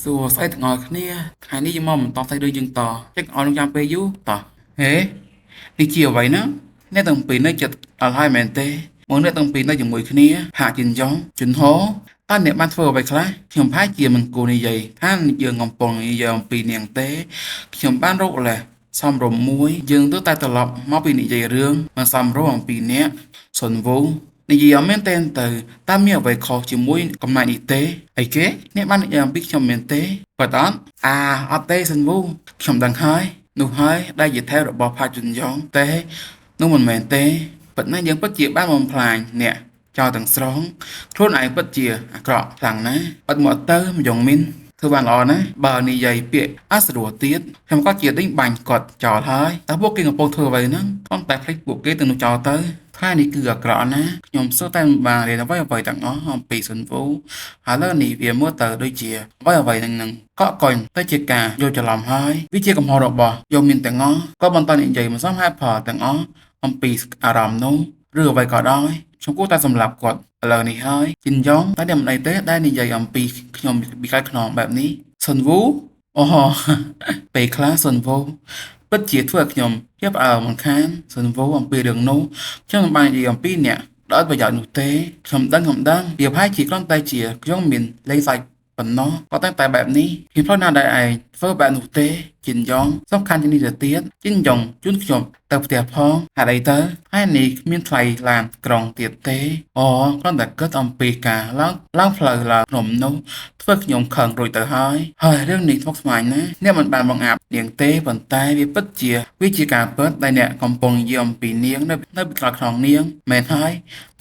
សួរស្អីទាំងអស់គ្នាថ្ងៃនេះយើងមកបន្តសាច់រឿងយើងតចឹងអស់នឹងចាំពេលយូរតហេនេះជាអ្វីណាអ្នកទាំងពីរនៅចិត្តដល់ហើយមែនទេមកអ្នកទាំងពីរនៅជាមួយគ្នាហាក់ជិនយ៉ងជុនហោតើអ្នកបានធ្វើអ្វីខ្លះខ្ញុំផាជាមិនគួរនិយាយថាយើងកំពុងនិយាយអំពីនាងទេខ្ញុំបានរកលេសសំរុំមួយយើងទៅតែត្រឡប់មកពីនិយាយរឿងមិនសំរុំអំពីអ្នកសុនវូនិយាយអមែនទេទៅតាមមានអ្វីខុសជាមួយកំណែនេះទេអីគេអ្នកបាននិយាយអំពីខ្ញុំមែនទេបើតើអត់ទេសិនវូខ្ញុំដឹងហើយនោះហើយដែលជាថែរបស់ផាជុនយ៉ងទេនោះមិនមែនទេប៉ុន្តែយើងពិតជាបានបំផ្លាញអ្នកចោលទាំងស្រុងខ្លួនឯងពិតជាអាក្រក់ខ្លាំងណាស់អត់មកទៅម្យ៉ាងមីនធ្វើបានល្អណាស់បើនិយាយពាក្យអស្រួលទៀតខ្ញុំក៏ជាដេញបាញ់គាត់ចោលហើយតើពួកគេកំពុងធ្វើអ្វីហ្នឹងប៉ុន្តែភ្លេចពួកគេទាំងនោះចោលទៅថ្ងៃនេះគឺអាក្រក់ណាស់ខ្ញុំសួរតែមិនបានរៀនអ្វីទាំងអស់អំពីសុនវូហើយលើនេះវាមើលទៅដូចជាអ្វីនឹងកក់កុញទៅជាការយល់ច្រឡំហើយវាជាកំហុសរបស់យកមានទាំងអស់ក៏បន្តនិយាយមិនសមហេតុផលទាំងអស់អំពីអារម្មណ៍នោះឬអ្វីក៏ដោយខ្ញុំគួរតែសម្លាប់គាត់ឥឡូវនេះហើយជីនយ៉ងតែអ្នកមិនអីទេដែលនិយាយអំពីខ្ញុំពីក្រោយខ្នងបែបនេះសុនវូអូពេលខ្លះសុនវូពិតជាធ្វើឲ្យខ្ញុំជាផ្អើលមិនខានសុនវូអំពីរឿងនោះខ្ញុំមិនបាននិយាយអំពីអ្នកដោយប្រយោជន៍នោះទេខ្ញុំដឹងវាប្រហែលជាគ្រាន់តែជាខ្ញុំមានលេងសាច់ប៉ុណ្ណោះក៏តែបែបនេះខ្ញុំផ្លោះណាដែលឯងធ្វើបែបនោះទេជីនយ៉ងសំខាន់ជាងនេះទៅទៀតជីនយ៉ងជូនខ្ញុំទៅផ្ទះផងហេតុអីទៅហើយនេះគ្មានថ្លៃឡានក្រុងទៀតទេអូគ្រាន់តែគិតអំពីការឡើងផ្លូវឡើងភ្នំនោះធ្វើខ្ញុំខឹងរួចទៅហើយរឿងនេះស្មុគស្មាញណាស់អ្នកមិនបានបង្អាប់នាងទេប៉ុន្តែវាពិតជាការពិតដែលអ្នកកំពុងនិយាយអំពីនាងនៅពីក្រោយខ្នងនាងមែនហើយ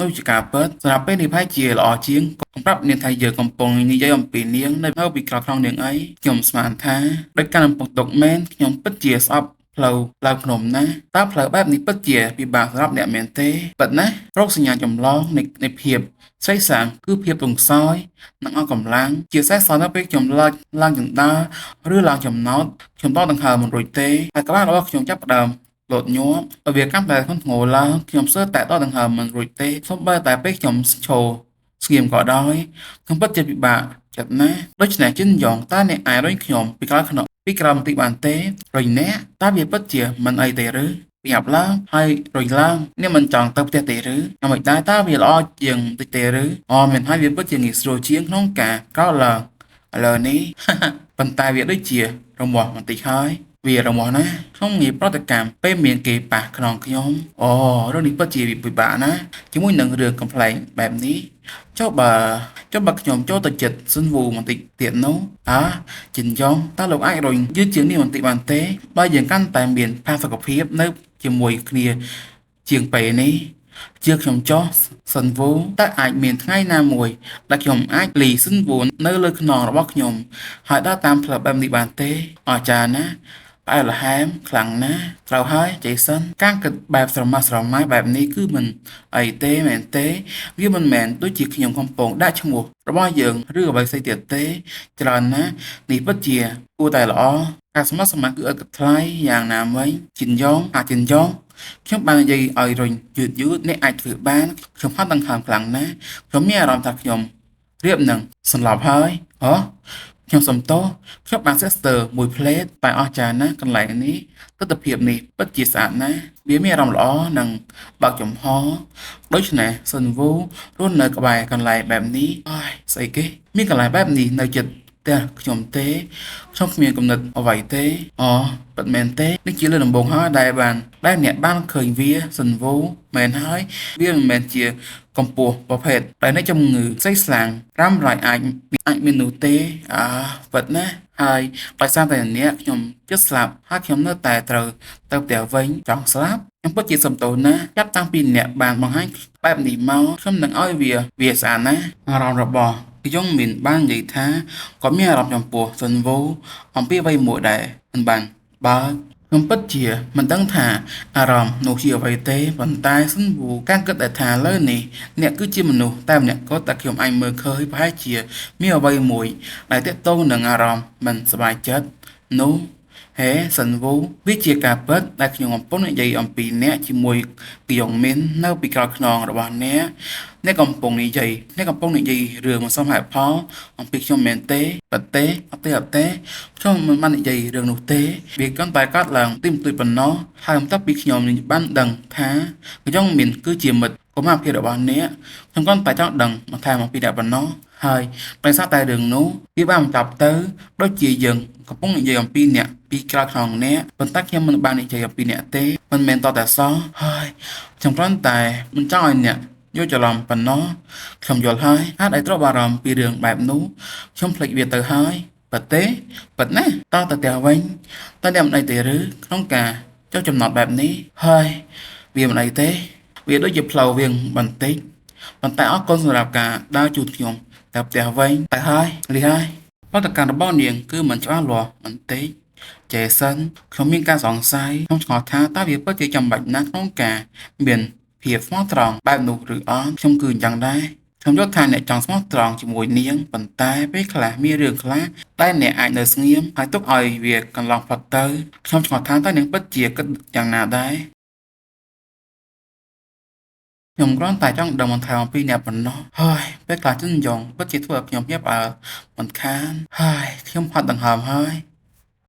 នោះជាការពិតសម្រាប់ពេលនេះប្រហែលជាល្អជាងសម្រាប់នាងថាយើងកំពុងនិយាយអំពីនាងនៅពីក្រោយខ្នងនាងអីខ្ញុំស្មានថាដោយការកំពុងទុកមែនខ្ញុំពិតជាស្អប់ផ្លូវឡើងភ្នំណាតើផ្លូវបែបនេះពិតជាពិបាកសម្រាប់អ្នកមែនទេពិតណារោគសញ្ញាចម្លងនៃភាពស្រីសាំងគឺភាពទងខ្សោយនិងអស់កម្លាំងជាសេះសល់ទៅពេលខ្ញុំឡើងចណ្ដើរឬឡើងចំណោតខ្ញុំតដង្ហើមមិនរួចទេហើយក្បាលរបស់ខ្ញុំចាប់ផ្ដើមលោតញាប់វាកាន់តែធ្ងន់ធ្ងរឡើងខ្ញុំសើតែដង្ហើមមិនរួចទេសូម្បីតែពេលខ្ញុំឈរស្ងៀមក៏ដោយខ្ញុំពិតជាពិបាកចិត្តណាស់ដូច្នេះចិនយ៉ងតើអ្នកអាចរុញខ្ញុំពីក្រោយខ្នងពីក្រោយបន្តិចបានទេរុញអ្នកតើវាពិតជាមិនអីទេឬញាប់ឡើងហើយរុញឡើងអ្នកមិនចង់ទៅផ្ទះទេឬយ៉ាងម៉េចដែរតើវាល្អជាងតិចទេឬមែនហើយវាពិតជាងាយស្រួលជាងក្នុងការក្រោកឡើងឥឡូវនេះប៉ុន្តែវាដូចជារមាស់បន្តិចហើយវារមាស់ណាក្នុងងារប្រតិកម្មពេលមានគេប៉ះខ្នងខ្ញុំរឿងនេះពិតជាពិបាកណាជាមួយនឹងរឿងកំ pl ែងបែបនេះចុះបើខ្ញុំចូលទៅចិត្តស៊ុនវូបន្តិចទៀតនោះចិនយ៉ងតើលោកអាចរុញយឺតជាងនេះបន្តិចបានទេបើយើងកាន់តែមានផាសុកភាពនៅជាមួយគ្នាជាងពេលនេះជាខ្ញុំចោះស៊ុនវូតើអាចមានថ្ងៃណាមួយដែលខ្ញុំអាចលីស៊ុនវូនៅលើខ្នងរបស់ខ្ញុំហើយដើរតាមផ្លូវបែបនេះបានទេអស្ចារ្យណាផ្អែលល្ហែមខ្លាំងណាស់ត្រូវហើយជេសិនការគិតបែបស្រម៉ាស់ស្រម៉ាយបែបនេះគឺមិនអីទេមែនទេវាមិនមែនដូចជាខ្ញុំកំពុងដាក់ឈ្មោះរបស់យើងឬអ្វីផ្សេងទៀតទេច្រើនណាស់នេះពិតជាគួរតែល្អការស្មោះស្ម័គ្រគឺឥតគិតថ្លៃយ៉ាងណាមិញជីនយ៉ងខ្ញុំបាននិយាយឲ្យរុញយឺតអ្នកអាចធ្វើបានខ្ញុំហត់ដង្ហើមខ្លាំងណាស់ខ្ញុំមានអារម្មណ៍ថាខ្ញុំរៀបនឹងសន្លប់ហើយខ្ញុំសុំទោសខ្ញុំបានសេះស្ទើមួយផ្លេតតែអស្ចារ្យណាស់កន្លែងនេះទស្សនភាពនេះពិតជាស្អាតណាស់វាមានអារម្មណ៍ល្អនិងបើកចំហដូច្នេះស៊ុនវូរស់នៅក្បែរកន្លែងបែបនេះស្អីគេមានកន្លែងបែបនេះនៅចិត្តផ្ទះខ្ញុំទេខ្ញុំគ្មានគំនិតអ្វីទេពិតមែនទេនេះជាលើដំបូងហើយដែលអ្នកបានឃើញវាស៊ុនវូមែនហើយវាមិនមែនជាកម្ពស់ប្រភេទដែលនៃជំងឺស្អីស្លាំងរ៉ាំរ៉ៃអាចមាននោះទេពិតណាស់ហើយដោយសារតែអ្នកខ្ញុំជិតស្លាប់ហើយខ្ញុំនៅតែត្រូវទៅផ្ទះវិញចង់ស្លាប់ខ្ញុំពិតជាសំទោសណាស់ចាប់តាំងពីអ្នកបានបង្ហាញបែបនេះមកខ្ញុំនឹងឲ្យវាស្អាតណាស់អារម្មណ៍របស់ខ្ញុំមានបាននិយាយថាគាត់មានអារម្មណ៍ចំពោះស៊ុនវូអំពីអ្វីមួយដែរមិនបានបើខ្ញុំពិតជាមិនដឹងថាអារម្មណ៍នោះជាអ្វីទេប៉ុន្តែស៊ុនវូការគិតតែថាលើនេះអ្នកគឺជាមនុស្សតែម្នាក់ក៏តែខ្ញុំអាចមើលឃើញប្រហែលជាមានអ្វីមួយដែលទាក់ទងនឹងអារម្មណ៍មិនសប្បាយចិត្តនោះ ហេសិនវូវាជាការពិតដែលខ្ញុំកំពុងនិយាយអំពីអ្នកជាមួយគយងមាននៅពីក្រោយខ្នងរបស់អ្នកកំពុងនិយាយរឿងមិនសមហេតុផលអំពីខ្ញុំមែនទេប៉ទេអត់ទេខ្ញុំមិនបាននិយាយរឿងនោះទេវាគ្រាន់តែកើតឡើងទីបន្តិចប៉ុណ្ណោះហើយបន្ទាប់ពីខ្ញុំបានដឹងថាគយងមានគឺជាមិត្តកុមារភាពរបស់អ្នកខ្ញុំគ្រាន់តែចង់ដឹងបន្ថែមអំពីអ្នកប៉ុណ្ណោះហើយដោយសារតែរឿងនោះវាបានបន្តទៅដូចជាយើងកំពុងនិយាយអំពីអ្នកពីក្រោយខ្នងអ្នកប៉ុន្តែខ្ញុំមិនបាននិយាយអំពីអ្នកទេមិនមែនតតែសោះហើយខ្ញុំគ្រាន់តែមិនចង់ឲ្យអ្នកយល់ច្រឡំប៉ុណ្ណោះខ្ញុំយល់ហើយហេតុអីត្រូវបារម្ភពីរឿងបែបនោះខ្ញុំភ្លេចវាទៅហើយប៉ទេប៉ណាតទៅផ្ទះវិញតើអ្នកមិនអីទេឬក្នុងការចុះចំណត់បែបនេះហើយវាមិនអីទេវាដូចជាផ្លូវវាងបន្តិចប៉ុន្តែអរគុណសម្រាប់ការដើរជូនខ្ញុំទៅផ្ទះវិញទៅហើយលីហើយបទកម្មរបស់នាងគឺមិនច្បាស់លាស់បន្តិចចេសិនខ្ញុំមានការសង្ស័យខ្ញុំឆ្ងល់ថាតើវាពិតជាចាំបាច់ណាស់ក្នុងការមានភាពស្មោះត្រង់បែបនោះឬអត់ខ្ញុំគឺអញ្ចឹងដែរខ្ញុំយល់ថាអ្នកចង់ស្មោះត្រង់ជាមួយនាងប៉ុន្តែពេលខ្លះមានរឿងខ្លះដែលអ្នកអាចនៅស្ងៀមហើយទុកឲ្យវាកន្លងផុតទៅខ្ញុំឆ្ងល់ថាតើនាងពិតជាគិតយ៉ាងណាដែរខ្ញុំគ្រាន់តែចង់ដឹងបន្ថែមអំពីអ្នកប៉ុណ្ណោះហើយពេលខ្លះជិនយ៉ងពិតជាធ្វើឲ្យខ្ញុំភ្ញាក់ផ្អើលមិនខានហើយខ្ញុំហត់ដង្ហើមហើយ